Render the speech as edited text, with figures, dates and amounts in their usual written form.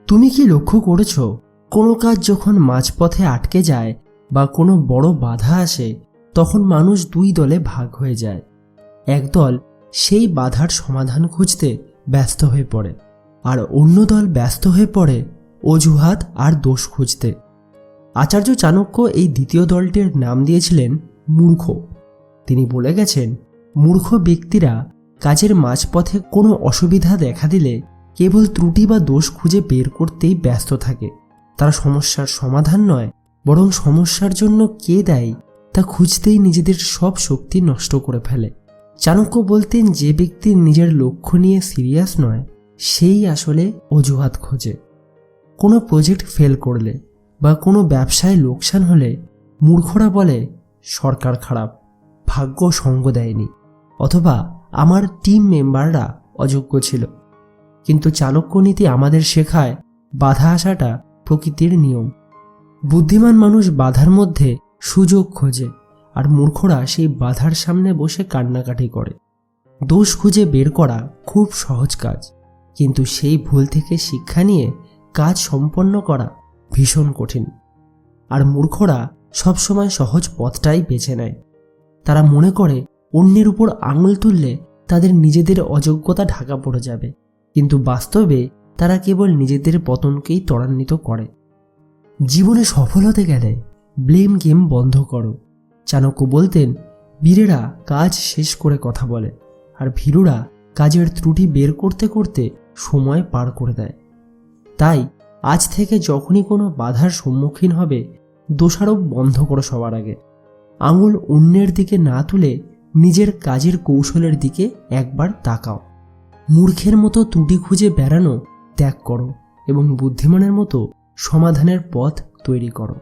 তুমি কি লক্ষ্য করেছো, কোনো কাজ যখন মাঝপথে আটকে যায় বা কোনো বড় বাধা আসে, তখন মানুষ দুই দলে ভাগ হয়ে যায়। একদল সেই বাধার সমাধান খুঁজতে ব্যস্ত হয়ে পড়ে, আর অন্য দল ব্যস্ত হয়ে পড়ে অজুহাত আর দোষ খুঁজতে। আচার্য চাণক্য এই দ্বিতীয় দলটির নাম দিয়েছিলেন মূর্খ। তিনি বলে গেছেন, মূর্খ ব্যক্তিরা কাজের মাঝপথে কোনো অসুবিধা দেখা দিলে কেবল ত্রুটি বা দোষ খুঁজে বের করতেই ব্যস্ত থাকে। তারা সমস্যার সমাধান নয়, বরং সমস্যার জন্য কে দায়ী তা খুঁজতেই নিজেদের সব শক্তি নষ্ট করে ফেলে। চাণক্য বলতেন, যে ব্যক্তি নিজের লক্ষ্য নিয়ে সিরিয়াস নয়, সেই আসলে অজুহাত খোঁজে। কোনো প্রজেক্ট ফেল করলে বা কোনো ব্যবসায় লোকসান হলে মূর্খরা বলে সরকার খারাপ, ভাগ্য সঙ্গ দেয়নি, অথবা আমার টিম মেম্বাররা অযোগ্য ছিল। কিন্তু চাণক্য নীতি আমাদের শেখায় বাধা আসাটা প্রকৃতির নিয়ম। বুদ্ধিমান মানুষ বাধার মধ্যে সুযোগ খোঁজে, আর মূর্খরা সেই বাধার সামনে বসে কান্নাকাটি করে। দোষ খুঁজে বের করা খুব সহজ কাজ, কিন্তু সেই ভুল থেকে শিক্ষা নিয়ে কাজ সম্পন্ন করা ভীষণ কঠিন। আর মূর্খরা সবসময় সহজ পথটাই বেছে নেয়। তারা মনে করে অন্যের উপর আঙুল তুললে তাদের নিজেদের অযোগ্যতা ঢাকা পড়ে যাবে, কিন্তু বাস্তবে তারা কেবল নিজেদের পতনকেই ত্বরান্বিত করে। জীবনে সফল হতে গেলে ব্লেম গেম বন্ধ করো। চাণক্য বলতেন, বীরেরা কাজ শেষ করে কথা বলে, আর ভীরুরা কাজের ত্রুটি বের করতে করতে সময় পার করে দেয়। তাই আজ থেকে যখনই কোনো বাধার সম্মুখীন হবে, দোষারোপ বন্ধ করো। সবার আগে আঙুল অন্যের দিকে না তুলে নিজের কাজের কৌশলের দিকে একবার তাকাও। মূর্খের মতো ত্রুটি খুঁজে বেড়ানো ত্যাগ করো এবং বুদ্ধিমানের মতো সমাধানের পথ তৈরি করো।